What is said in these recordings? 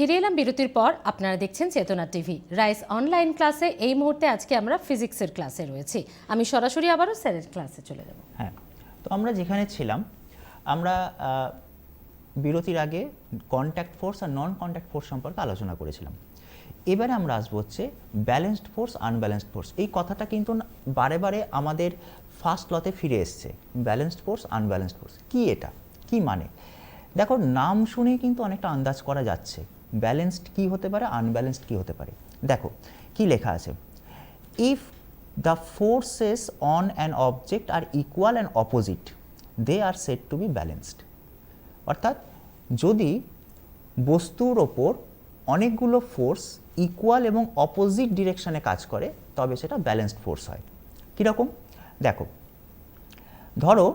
ফিরে এলাম বিরতির পর। আপনারা দেখছেন চেতনা টিভি রাইস অনলাইন ক্লাসে। এই মুহূর্তে আজকে আমরা ফিজিক্সের ক্লাসে রয়েছি। আমি সরাসরি আবারও স্যারের ক্লাসে চলে যাব। হ্যাঁ, তো আমরা যেখানে ছিলাম, আমরা বিরতির আগে কন্ট্যাক্ট ফোর্স আর নন কন্ট্যাক্ট ফোর্স সম্পর্কে আলোচনা করেছিলাম। এবারে আমরা আসবো হচ্ছে ব্যালেন্সড ফোর্স, আনব্যালেন্সড ফোর্স। এই কথাটা কিন্তু বারে বারে আমাদের ফার্স্ট লতে ফিরে এসছে। ব্যালেন্সড ফোর্স, আনব্যালেন্সড ফোর্স কি, এটা কি মানে? দেখো, নাম শুনেই কিন্তু অনেকটা আন্দাজ করা যাচ্ছে ব্যালেন্সড কি হতে পারে, আনব্যালেন্সড কি হতে পারে। দেখো কি লেখা আছে, if the forces on an object are equal and opposite, they are said to be balanced. অর্থাৎ যদি বস্তুর ওপর অনেকগুলো ফোর্স ইকুয়াল এবং অপোজিট ডিরেকশনে কাজ করে তবে সেটা ব্যালেন্সড ফোর্স হয়। কীরকম? দেখো, ধরো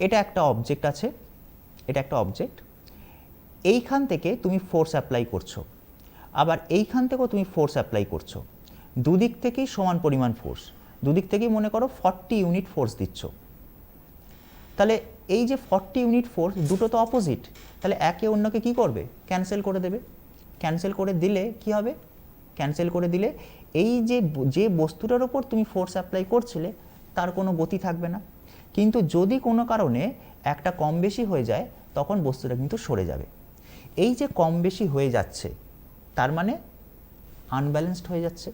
এটা একটা অবজেক্ট আছে, এটা একটা অবজেক্ট, এইখান থেকে তুমি ফোর্স অ্যাপ্লাই করছো, আবার এইখান থেকেও তুমি ফোর্স অ্যাপ্লাই করছো। দুদিক থেকেই সমান পরিমাণ ফোর্স, দুদিক থেকেই মনে করো 40 ইউনিট ফোর্স দিচ্ছ। তাহলে এই যে 40 ইউনিট ফোর্স, দুটো তো অপোজিট, তাহলে একে অন্যকে কি করবে? ক্যান্সেল করে দেবে। ক্যান্সেল করে দিলে কি হবে? ক্যান্সেল করে দিলে এই যে বস্তুটার ওপর তুমি ফোর্স অ্যাপ্লাই করছিলে তার কোনো গতি থাকবে না। কিন্তু যদি কোনো কারণে একটা কম বেশি হয়ে যায় তখন বস্তুটা কিন্তু সরে যাবে। এই যে কম বেশি হয়ে যাচ্ছে তার মানে আনব্যালেন্সড হয়ে যাচ্ছে।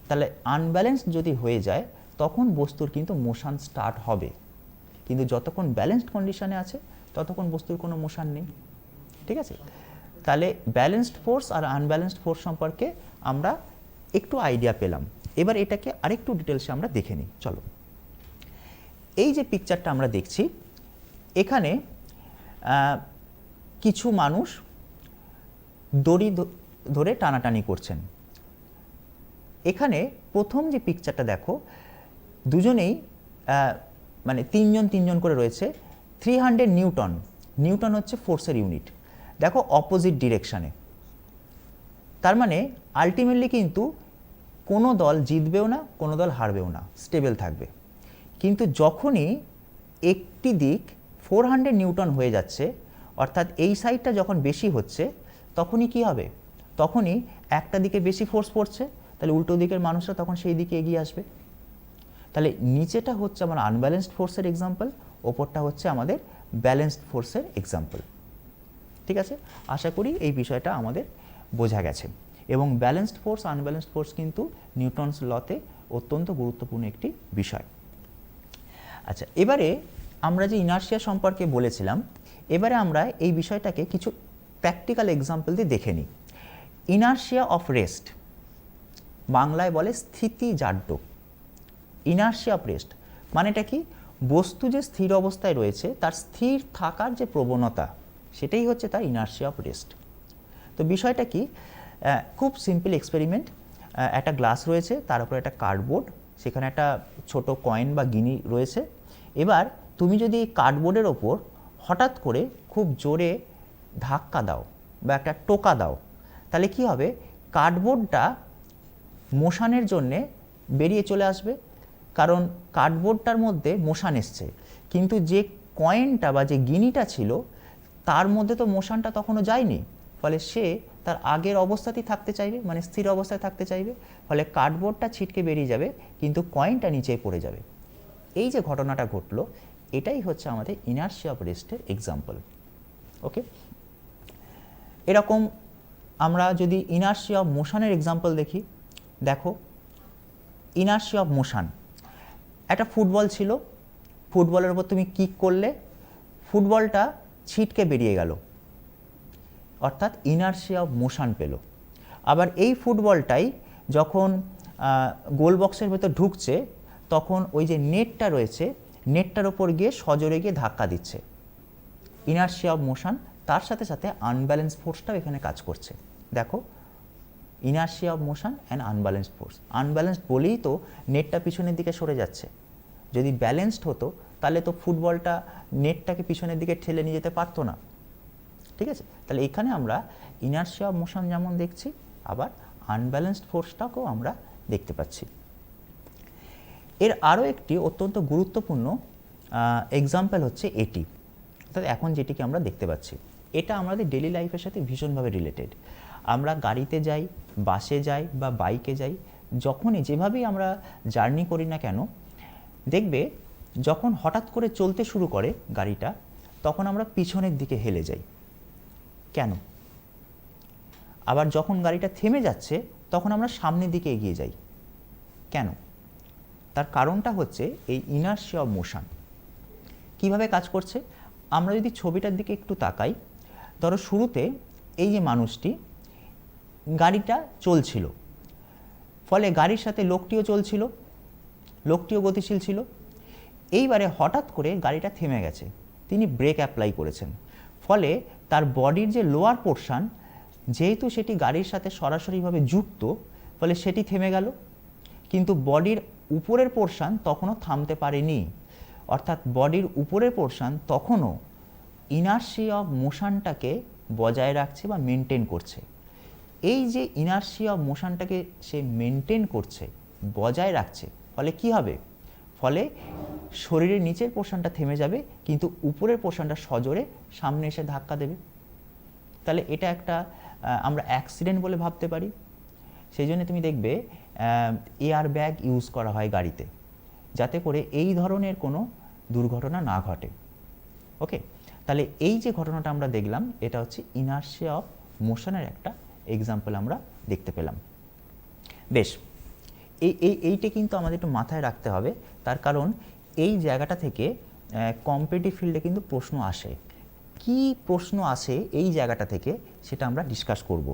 তাহলে আনব্যালেন্সড যদি হয়ে যায় তখন বস্তুর কিন্তু মোশন স্টার্ট হবে, কিন্তু যতক্ষণ ব্যালেন্সড কন্ডিশনে আছে ততক্ষণ বস্তুর কোনো মোশন নেই। ঠিক আছে? তাহলে ব্যালেন্সড ফোর্স আর আনব্যালেন্সড ফোর্স সম্পর্কে আমরা একটু আইডিয়া পেলাম। এবার এটাকে আরেকটু ডিটেলসে আমরা দেখে নিই। চলো, এই যে পিকচারটা আমরা দেখছি, এখানে কিছু মানুষ দড়ি ধরে টানাটানি করছেন। এখানে প্রথম যে পিকচারটা দেখো, দুজনেই মানে তিনজন করে রয়েছে। 300 নিউটন, নিউটন হচ্ছে ফোর্সের ইউনিট। দেখো অপোজিট ডিরেকশানে, তার মানে আলটিমেটলি কিন্তু কোনো দল জিতবেও না, কোনো দল হারবেও না, স্টেবল থাকবে। কিন্তু যখনই একটি দিক 400 নিউটন হয়ে যাচ্ছে, অর্থাৎ এই সাইডটা যখন বেশি হচ্ছে, তখনই কি হবে? তখনই একটা দিকে বেশি ফোর্স পড়ছে, তাহলে উল্টো দিকের মানুষরা তখন সেই দিকে এগিয়ে আসবে। তাহলে নিচেটা হচ্ছে আমার আনব্যালেন্সড ফোর্সের এক্সাম্পল, ওপরটা হচ্ছে আমাদের ব্যালেন্সড ফোর্সের এক্সাম্পল। ঠিক আছে? আশা করি এই বিষয়টা আমাদের বোঝা গেছে। এবং ব্যালেন্সড ফোর্স, আনব্যালেন্সড ফোর্স কিন্তু নিউটনস লতে অত্যন্ত গুরুত্বপূর্ণ একটি বিষয়। আচ্ছা, এবারে আমরা যে ইনার্শিয়া সম্পর্কে বলেছিলাম, এবারে আমরা এই বিষয়টাকে কিছু প্র্যাকটিক্যাল এক্সাম্পল দিয়ে দেখে নিই। ইনার্শিয়া অফ রেস্ট, বাংলায় বলে স্থিতিজাড্য। ইনার্শিয়া অফ রেস্ট মানেটা কি? বস্তু যে স্থির অবস্থায় রয়েছে তার স্থির থাকার যে প্রবণতা, সেটাই হচ্ছে তার ইনার্শিয়া অফ রেস্ট। তো বিষয়টা কি? খুব সিম্পল এক্সপেরিমেন্ট। একটা গ্লাস রয়েছে, তার উপরে একটা কার্ডবোর্ড, সেখানে একটা ছোট কয়েন বা গিনি রয়েছে। এবার তুমি যদি কার্ডবোর্ডের ওপর হঠাৎ করে খুব জোরে ধাক্কা দাও বা একটা টোকা দাও, তাহলে কি হবে? কার্ডবোর্ডটা মোশানের জন্যে বেরিয়ে চলে আসবে, কারণ কার্ডবোর্ডটার মধ্যে মোশান এসছে। কিন্তু যে কয়েনটা বা যে গিনিটা ছিল তার মধ্যে তো মোশানটা তখনও যায়নি, ফলে সে তার আগের অবস্থাতেই থাকতে চাইবে, মানে স্থির অবস্থায় থাকতে চাইবে। ফলে কার্ডবোর্ডটা ছিটকে বেরিয়ে যাবে, কিন্তু কয়েনটা নিচে পড়ে যাবে। এই যে ঘটনাটা ঘটলো, এটাই হচ্ছে আমাদের ইনার্শিয়া অফ রেস্টের এক্সাম্পল। ওকে, এরকম আমরা যদি ইনার্শিয়া অফ মোশানের এক্সাম্পল দেখি, দেখো ইনার্শিয়া অফ মোশান। একটা ফুটবল ছিল, ফুটবলের উপর তুমি কিক করলে, ফুটবলটা ছিটকে বেরিয়ে গেল, অর্থাৎ ইনার্শিয়া অফ মোশান পেল। আবার এই ফুটবলটাই যখন গোল বক্সের ভেতর ঢুকছে, তখন ওই যে নেটটা রয়েছে, নেটটার ওপর গিয়ে সজোরে গিয়ে ধাক্কা দিচ্ছে। ইনার্শিয়া অফ মোশান, তার সাথে সাথে আনব্যালেন্স ফোর্সটাও এখানে কাজ করছে। দেখো, inertia of motion and unbalanced force. Unbalanced বলেই তো নেটটা পিছনের দিকে সরে যাচ্ছে। যদি ব্যালেন্সড হতো তাহলে তো ফুটবলটা নেটটাকে পিছনের দিকে ঠেলে নিয়ে যেতে পারতো না। ঠিক আছে? তাহলে এখানে আমরা ইনার্শিয়া অফ মোশন যেমন দেখছি, আবার আনব্যালেন্সড ফোর্সটাকেও আমরা দেখতে পাচ্ছি। এর আরও একটি অত্যন্ত গুরুত্বপূর্ণ এক্সাম্পল হচ্ছে এটি, অর্থাৎ এখন যেটিকে আমরা দেখতে পাচ্ছি। এটা আমাদের ডেলি লাইফের সাথে ভীষণভাবে রিলেটেড। আমরা গাড়িতে যাই, বাসে যাই বা বাইকে যাই, যখনই যেভাবেই আমরা জার্নি করি না কেন, দেখবে যখন হঠাৎ করে চলতে শুরু করে গাড়িটা, তখন আমরা পিছনের দিকে হেলে যাই। কেন? আবার যখন গাড়িটা থেমে যাচ্ছে তখন আমরা সামনের দিকে এগিয়ে যাই। কেন? তার কারণটা হচ্ছে এই ইনার্শিয়া অফ মোশন। কীভাবে কাজ করছে? আমরা যদি ছবিটার দিকে একটু তাকাই, ধরো শুরুতে এই যে মানুষটি, গাড়িটা চলছিল, ফলে গাড়ির সাথে লোকটিও চলছিল, লোকটিও গতিশীল ছিল। এইবারে হঠাৎ করে গাড়িটা থেমে গেছে, তিনি ব্রেক অ্যাপ্লাই করেছেন, ফলে তার বডির যে লোয়ার পোর্শন, যেহেতু সেটি গাড়ির সাথে সরাসরিভাবে যুক্ত, ফলে সেটি থেমে গেল। কিন্তু বডির উপরের পোর্শন তখনও থামতে পারেনি, অর্থাৎ বডির উপরের পোর্শন তখনও ইনার্শিয়া অফ মোশনটাকে বজায় রাখছে বা মেনটেন করছে। এই যে ইনার্শিয়া অফ মোশনটাকে সে মেনটেন করছে, বজায় রাখছে, ফলে কি হবে? ফলে শরীরের নিচের পোর্শনটা থেমে যাবে, কিন্তু উপরের পোর্শনটা সজোরে সামনে এসে ধাক্কা দেবে। তাহলে এটা একটা আমরা অ্যাক্সিডেন্ট বলে ভাবতে পারি। সেই জন্য তুমি দেখবে এয়ার ব্যাগ ইউজ করা হয় গাড়িতে, যাতে করে এই ধরনের কোনো দুর্ঘটনা না ঘটে। ওকে, তাহলে এই যে ঘটনাটা আমরা দেখলাম, এটা হচ্ছে ইনার্শিয়া অফ মোশনের একটা এক্সাম্পল আমরা দেখতে পেলাম। বেশ, এইটা কিন্তু আমাদের একটু মাথায় রাখতে হবে, তার কারণ এই জায়গাটা থেকে কম্পিটিটিভ ফিল্ডে কিন্তু প্রশ্ন আসে। কি প্রশ্ন আসে এই জায়গাটা থেকে, সেটা আমরা ডিসকাস করব।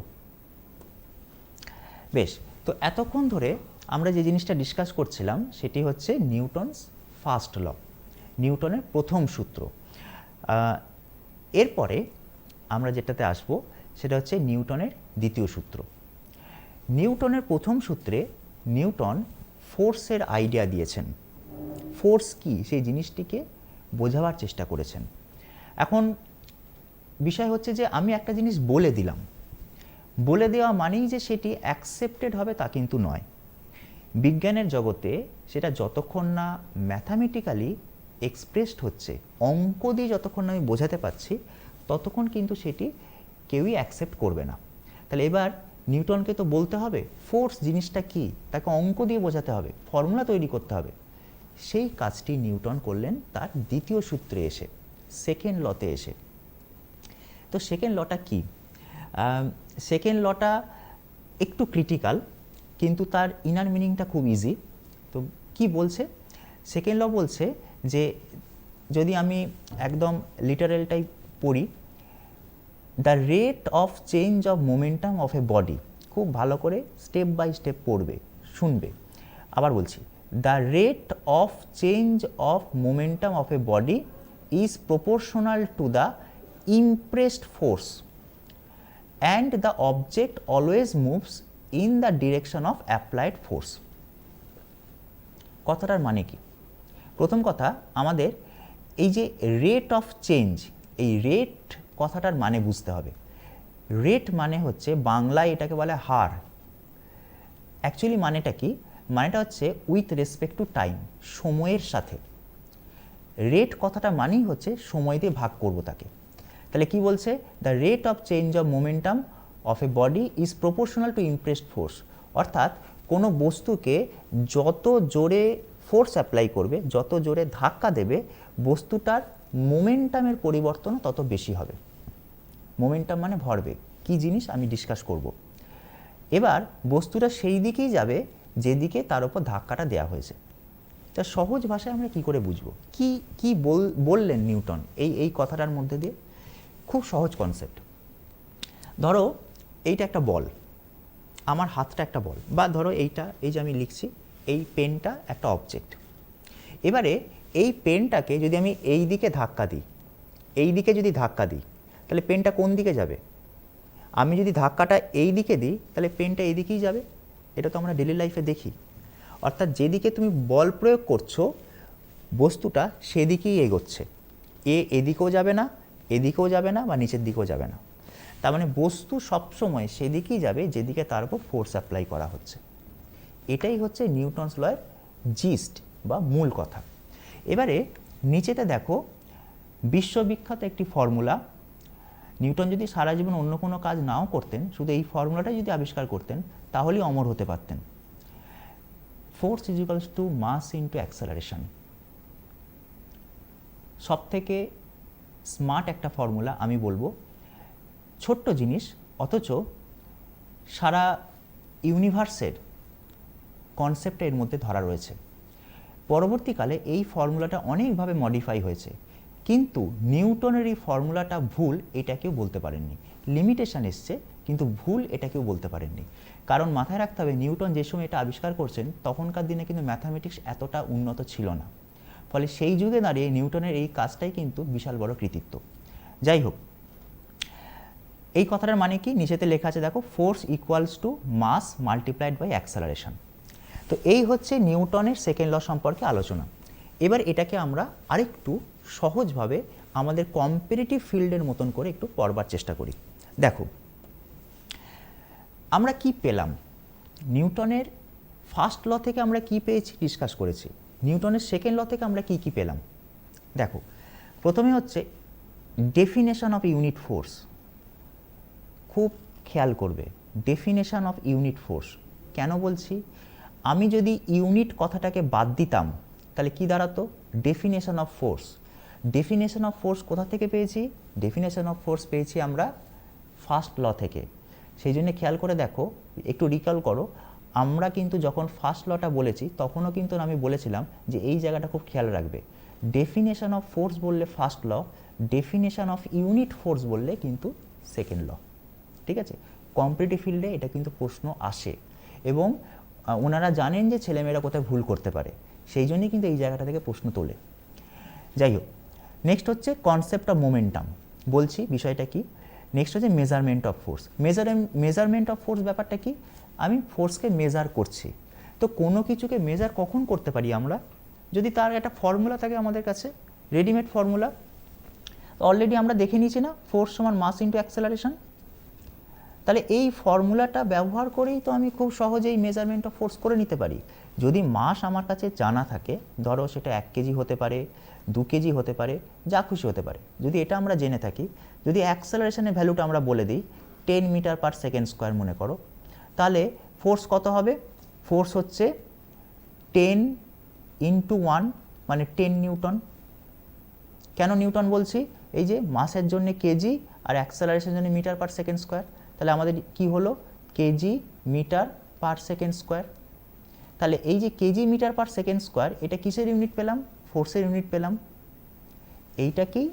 বেশ, তো এতক্ষণ ধরে আমরা যে জিনিসটা ডিসকাস করছিলাম সেটি হচ্ছে নিউটনস ফার্স্ট ল, নিউটনের প্রথম সূত্র। এরপরে আমরা যেটাতে আসব সেটা হচ্ছে নিউটনের দ্বিতীয় সূত্র। নিউটনের প্রথম সূত্রে নিউটন ফোর্সের আইডিয়া দিয়েছেন। ফোর্স কি সেই জিনিসটিকে বোঝাবার চেষ্টা করেছেন। এখন বিষয় হচ্ছে যে আমি একটা জিনিস বলে দিলাম, বলে দেওয়া মানেই যে সেটি অ্যাকসেপ্টেড হবে তা কিন্তু নয়। বিজ্ঞানের জগতে সেটা যতক্ষণ না ম্যাথামেটিক্যালি এক্সপ্রেসড হচ্ছে, অঙ্ক দিয়ে যতক্ষণ না আমি বোঝাতে পারছি, ততক্ষণ কিন্তু সেটি কেউই অ্যাকসেপ্ট করবে না। তাহলে এবার নিউটনকে তো বলতে হবে ফোর্স জিনিসটা কি, তাকে অঙ্ক দিয়ে বোঝাতে হবে, ফর্মুলা তৈরি করতে হবে। সেই কাজটি নিউটন করলেন তার দ্বিতীয় সূত্রে এসে, সেকেন্ড লতে এসে। তো সেকেন্ড লটা কি? সেকেন্ড লটা একটু ক্রিটিক্যাল, কিন্তু তার ইনার মিনিংটা খুব ইজি। তো কি বলছে? সেকেন্ড ল বলছে যে, যদি আমি একদম লিটারেলটাই পড়ি, the rate of change of momentum of A body, খুব ভালো করে স্টেপ বাই স্টেপ পড়বে, শুনবে। আবার বলছি, the rate of change of momentum of A body is proportional to the impressed force and the object always moves in the direction of applied force. কথাটার মানে কি? প্রথম কথা, আমাদের এই যে রেট অফ চেঞ্জ, এই রেট কথাটার মানে বুঝতে হবে। রেট মানে হচ্ছে বাংলায় এটাকে বলে হার। অ্যাকচুয়ালি মানেটা কি? মানেটা হচ্ছে উইথ রেসপেক্ট টু টাইম, সময়ের সাথে। রেট কথাটা মানেই হচ্ছে সময় দিয়ে ভাগ করব তাকে। তাহলে কি বলছে? The rate of change of momentum of A body is proportional to impressed force. অর্থাৎ কোনো বস্তুকে যত জোরে ফোর্স অ্যাপ্লাই করবে, যত জোরে ধাক্কা দেবে, বস্তুটার মোমেন্টামের পরিবর্তনও তত বেশি হবে। মোমেন্টাম মানে ভরবেগ। কি জিনিস আমি ডিসকাস করব। এবার বস্তুটা সেই দিকেই যাবে যেদিকে তার উপর ধাক্কাটা দেওয়া হয়েছে। তা সহজ ভাষায় আমরা কি করে বুঝবো? কি বললেন নিউটন এই কথাটার মধ্যে দিয়ে? খুব সহজ কনসেপ্ট। ধরো এইটা একটা বল, আমার হাতটা একটা বল, বা ধরো এইটা, এই যে আমি লিখছি, এই পেনটা একটা অবজেক্ট। এবারে এই পেনটাকে যদি আমি এই দিকে ধাক্কা দিই, এই দিকে যদি ধাক্কা দিই, তাহলে পেনটা কোন দিকে যাবে? আমি যদি ধাক্কাটা এই দিকে দিই, তাহলে পেনটা এই দিকেই যাবে। এটা তো আমরা ডেলি লাইফে দেখি। অর্থাৎ যেদিকে তুমি বল প্রয়োগ করছো, বস্তুটা সেদিকেই এগোচ্ছে। এদিকেও যাবে না, এদিকেও যাবে না, বা নিচের দিকেও যাবে না। তার মানে বস্তু সবসময় সেদিকেই যাবে যেদিকে তার উপর ফোর্স অ্যাপ্লাই করা হচ্ছে। এটাই হচ্ছে নিউটনস লয়ের জিস্ট বা মূল কথা। এবারে নিচেতে দেখো বিশ্ববিখ্যাত একটি ফর্মুলা, নিউটন যদি সারা জীবন অন্য কোনো কাজ নাও করতেন, শুধু এই ফর্মুলাটাই যদি আবিষ্কার করতেন, তাহলেই অমর হতে পারতেন। Force is equals to mass into acceleration. সব থেকে স্মার্ট একটা ফর্মুলা আমি বলবো, ছোট্ট জিনিস অথচ সারা ইউনিভার্সের কনসেপ্টটা এর মধ্যে ধরা রয়েছে। পরবর্তীকালে এই ফর্মুলাটা অনেকভাবে মডিফাই হয়েছে, কিন্তু নিউটনের এই ফর্মুলাটা ভুল এটা কেউ বলতে পারেননি। লিমিটেশন এসছে, কিন্তু ভুল এটা কেউ বলতে পারেননি। কারণ মাথায় রাখতে হবে, নিউটন যে সময় এটা আবিষ্কার করছেন তখনকার দিনে কিন্তু ম্যাথামেটিক্স এতটা উন্নত ছিল না, ফলে সেই যুগে দাঁড়িয়ে নিউটনের এই কাজটাই কিন্তু বিশাল বড় কৃতিত্ব। যাই হোক, এই কথাটার মানে কি নিচেতে লেখা আছে দেখো, force equals to mass multiplied by acceleration. তো এই হচ্ছে নিউটনের সেকেন্ড ল সম্পর্কে আলোচনা। এবার এটাকে আমরা আরেকটু সহজভাবে আমাদের কম্পারেটিভ ফিল্ডের মতন করে একটু পড়বার চেষ্টা করি। দেখো আমরা কি পেলাম, নিউটনের ফার্স্ট ল থেকে আমরা কি পেয়েছি ডিসকাস করেছি, নিউটনের সেকেন্ড ল থেকে আমরা কি কি পেলাম। দেখো প্রথমে হচ্ছে ডেফিনেশন অফ ইউনিট ফোর্স। খুব খেয়াল করবে, ডেফিনেশন অফ ইউনিট ফোর্স কেন বলছি, আমি যদি ইউনিট কথাটাকে বাদ দিতাম তাহলে কি দাঁড়াতো, definition of force. Definition of force কোথা থেকে পেয়েছি, ডেফিনেশন অফ ফোর্স পেয়েছি আমরা ফার্স্ট ল থেকে। সেই জন্য খেয়াল করে দেখো, একটু রিকল করো, আমরা কিন্তু যখন ফার্স্ট লটা বলেছি তখনও কিন্তু আমি বলেছিলাম যে এই জায়গাটা খুব খেয়াল রাখবে, ডেফিনেশন অফ ফোর্স বললে first law, definition of unit force বললে কিন্তু সেকেন্ড ল। ঠিক আছে, কম্পিটিটিভ ফিল্ডে এটা কিন্তু প্রশ্ন আসে এবং ওনারা জানেন যে ছেলেমেয়েরা কোথায় ভুল করতে পারে, সেই জন্যই কিন্তু এই জায়গাটা থেকে প্রশ্ন তোলে। যাই হোক, নেক্সট হচ্ছে কনসেপ্ট অফ মোমেন্টাম। বলছি বিষয়টা কি, নেক্সট হচ্ছে measurement of force. Measurement of force ব্যাপারটা কি, আমি ফোর্সকে মেজার করছি। তো কোনো কিছুকে মেজার কখন করতে পারি আমরা, যদি তার একটা ফর্মুলা থাকে আমাদের কাছে, রেডিমেড ফর্মুলা। অলরেডি আমরা দেখে নিয়েছি না, ফোর্স সমান মাস ইন্টু অ্যাক্সেলারেশন। তাহলে এই ফর্মুলাটা ব্যবহার করেই তো আমি খুব সহজেই মেজারমেন্ট অফ ফোর্স করে নিতে পারি। যদি মাস আমার কাছে জানা থাকে, ধরো সেটা 1 কেজি হতে পারে, 2 কেজি হতে পারে, যা খুশি হতে পারে, যদি এটা আমরা জেনে থাকি, যদি অ্যাক্সেলারেশনের ভ্যালুটা আমরা বলে দিই 10 মিটার পার সেকেন্ড স্কোয়ার মনে করো, তাহলে ফোর্স কত হবে, ফোর্স হচ্ছে 10 ইন্টু 1 মানে 10 নিউটন। কেন নিউটন বলছি, এই যে মাসের জন্য কেজি আর অ্যাক্সেলারেশনের জন্য মিটার পার সেকেন্ড স্কোয়ার, তাহলে আমাদের কি হলো, kg metre per second square. তাহলে এই যে kg metre per second square, এটা কিসের ইউনিট পেলাম, ফোর্সের ইউনিট পেলাম। এইটাকেই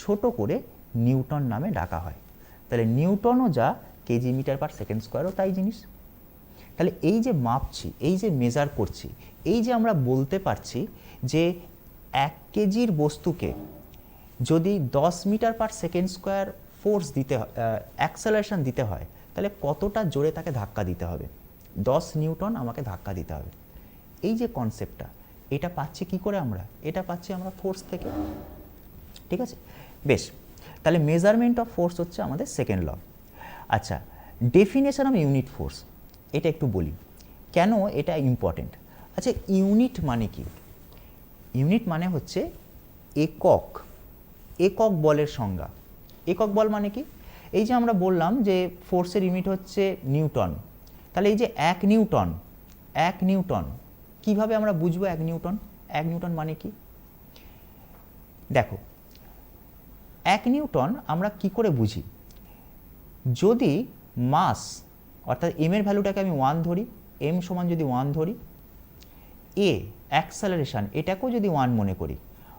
ছোট করে নিউটন নামে ডাকা হয়। তাহলে নিউটনও যা, কেজি মিটার পার সেকেন্ড স্কোয়ারও তাই জিনিস। তাহলে এই যে মাপছি, এই যে মেজার করছি, এই যে আমরা বলতে পারছি যে 1 কেজির বস্তুকে যদি 10 metre per second square force দিতে হয়, অ্যাক্সেলারেশন দিতে হয়, তাহলে কতটা জোরে তাকে ধাক্কা দিতে হবে, 10 নিউটন আমাকে ধাক্কা দিতে হবে। এই যে কনসেপ্টটা, এটা পাচ্ছি কি করে আমরা, এটা পাচ্ছি আমরা ফোর্স থেকে। ঠিক আছে, বেশ, তাহলে মেজারমেন্ট অফ ফোর্স হচ্ছে আমাদের সেকেন্ড ল। আচ্ছা, ডেফিনেশন অফ ইউনিট ফোর্স, এটা একটু বলি কেন এটা ইম্পর্টেন্ট। আচ্ছা, ইউনিট মানে কি, ইউনিট মানে হচ্ছে একক, একক বলের সংজ্ঞা। একক বল মানে কি, এই যে আমরা বললাম যে ফোর্সের ইউনিট হচ্ছে নিউটন, তাহলে এই যে 1 নিউটন, 1 নিউটন কিভাবে আমরা বুঝবো 1 নিউটন, 1 নিউটন মানে কি, দেখো 1 নিউটন আমরা কি করে বুঝি, যদি মাস অর্থাৎ এম এর ভ্যালুটাকে আমি 1 ধরি, এম সমান যদি 1 ধরি, এ অ্যাক্সেলারেশন এটাকেও যদি 1 মনে করি,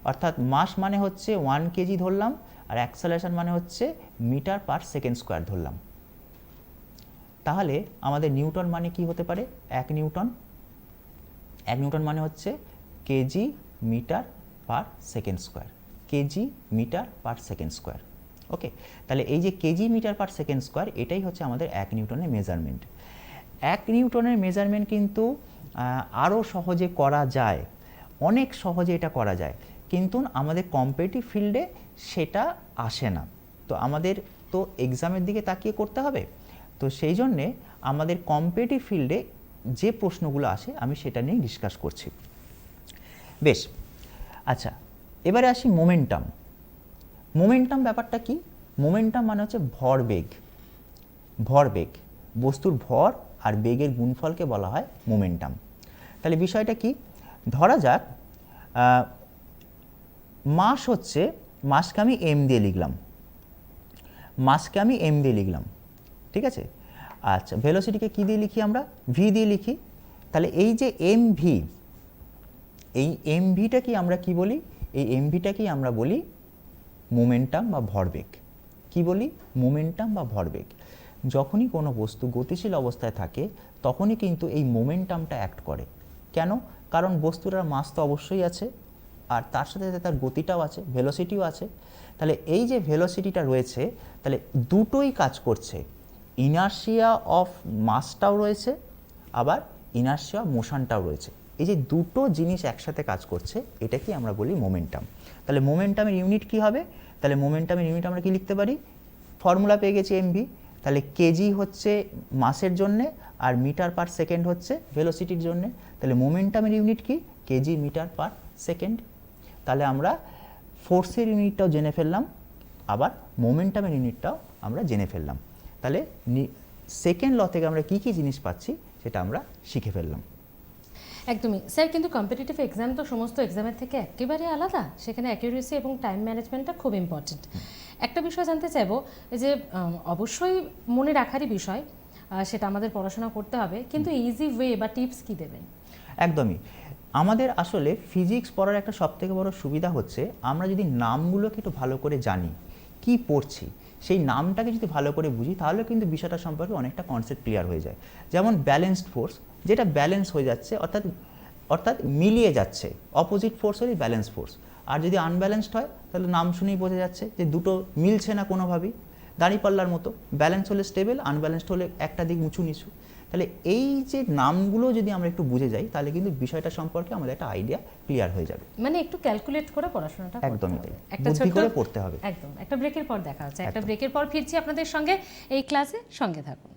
অর্থাৎ মাস মানে হচ্ছে 1 কেজি ধরলাম আর অ্যাক্সেলারেশন মানে হচ্ছে মিটার পার সেকেন্ড স্কোয়ার ধরলাম, তাহলে আমাদের নিউটন মানে কি হতে পারে, 1 নিউটন। 1 নিউটন মানে হচ্ছে kg metre per second square, kg metre per second square. Okay, তাহলে এই যে kg metre per second square, এটাই হচ্ছে আমাদের 1 নিউটনের মেজারমেন্ট। 1 নিউটনের মেজারমেন্ট কিন্তু আরও সহজে করা যায়, অনেক সহজে এটা করা যায়, কিন্তু আমাদের কম্পিটিটিভ ফিল্ডে সেটা আসে না। তো আমাদের তো এক্সামের দিকে তাকিয়ে করতে হবে, তো সেই জন্যে আমাদের কম্পিটিটিভ ফিল্ডে যে প্রশ্নগুলো আসে আমি সেটা নিয়ে ডিসকাস করছি। বেশ, আচ্ছা এবারে আসি মোমেন্টাম। মোমেন্টাম ব্যাপারটা কি, মোমেন্টাম মানে হচ্ছে ভরবেগ, ভরবেগ, বস্তুর ভর আর বেগের গুণফলকে বলা হয় মোমেন্টাম। তাহলে বিষয়টা কি, ধরা যাক মাস হচ্ছে, মাসকে আমি এম দিয়ে লিখলাম, মাসকে আমি এম দিয়ে লিখলাম, ঠিক আছে। আচ্ছা, ভেলোসিটিকে কি দিয়ে লিখি আমরা, ভি দিয়ে লিখি। তাহলে এই যে এম ভি, এই এম ভিটা কি আমরা কি বলি, এই এম ভিটাকেই আমরা বলি মোমেন্টাম বা ভরবেগ। কি বলি, মোমেন্টাম বা ভরবেগ। যখনই কোনো বস্তু গতিশীল অবস্থায় থাকে তখনই কিন্তু এই মোমেন্টামটা অ্যাক্ট করে। কেন, কারণ বস্তুটার মাস তো অবশ্যই আছে, আর তার সাথে সাথে তার গতিটাও আছে, ভেলোসিটিও আছে। তাহলে এই যে ভেলোসিটিটা রয়েছে, তাহলে দুটোই কাজ করছে, ইনার্শিয়া অফ মাসটাও রয়েছে, আবার ইনার্শিয়া অফ মোশনটাও রয়েছে। এই যে দুটো জিনিস একসাথে কাজ করছে, এটাকেই আমরা বলি মোমেন্টাম। তাহলে মোমেন্টামের ইউনিট কি হবে, তাহলে মোমেন্টামের ইউনিট আমরা কি লিখতে পারি, ফর্মুলা পেয়ে গেছি এমভি। তাহলে কেজি হচ্ছে মাসের জন্যে, আর মিটার পার সেকেন্ড হচ্ছে ভেলোসিটির জন্যে। তাহলে মোমেন্টামের ইউনিট কি, কেজি মিটার পার সেকেন্ড। তাহলে আমরা ফোর্সের ইউনিটটাও জেনে ফেললাম, আবার মোমেন্টামের ইউনিটটাও আমরা জেনে ফেললাম। তাহলে সেকেন্ড ল থেকে আমরা কী কী জিনিস পাচ্ছি সেটা আমরা শিখে ফেললাম। একদমই স্যার, কিন্তু কম্পিটিটিভ এক্সাম তো সমস্ত এক্সামের থেকে একেবারে আলাদা, সেখানে অ্যাকিউরেসি এবং টাইম ম্যানেজমেন্টটা খুব ইম্পর্টেন্ট। একটা বিষয় জানতে চাইবো যে অবশ্যই মনে রাখারই বিষয়, সেটা আমাদের পড়াশোনা করতে হবে, কিন্তু ইজি ওয়ে বা টিপস কি দেবেন? একদমই, আমাদের আসলে ফিজিক্স পড়ার একটা সবথেকে বড় সুবিধা হচ্ছে আমরা যদি নামগুলোকে একটু ভালো করে জানি, কি পড়ছি সেই নামটাকে যদি ভালো করে বুঝি, তাহলে কিন্তু বিষয়টা সম্পর্কে অনেকটা কনসেপ্ট ক্লিয়ার হয়ে যায়। যেমন ব্যালেন্সড ফোর্স, যেটা ব্যালেন্স হয়ে যাচ্ছে, অর্থাৎ মিলিয়ে যাচ্ছে, অপোজিট ফোর্স হলেই ব্যালেন্স ফোর্স। আর যদি আনব্যালেন্সড হয় তাহলে নাম শুনেই বোঝা যাচ্ছে যে দুটো মিলছে না কোনোভাবেই, দাঁড়িপাল্লার মতো, ব্যালেন্স হলে স্টেবল, আনব্যালেন্সড হলে একটা দিক উঁচু নিচু। তাহলে এই যে নামগুলো যদি আমরা একটু বুঝে যাই, তাহলে কিন্তু বিষয়টা সম্পর্কে আমাদের একটা আইডিয়া ক্লিয়ার হয়ে যাবে। মানে একটু ক্যালকুলেট করে পড়াশোনাটা একদমই তাই, একটা বুদ্ধি করে পড়তে হবে। একদম, একটা ব্রেকের পর দেখা হচ্ছে, একটা ব্রেকের পর ফিরছি আপনাদের সঙ্গে এই ক্লাসে, সঙ্গে থাকুন।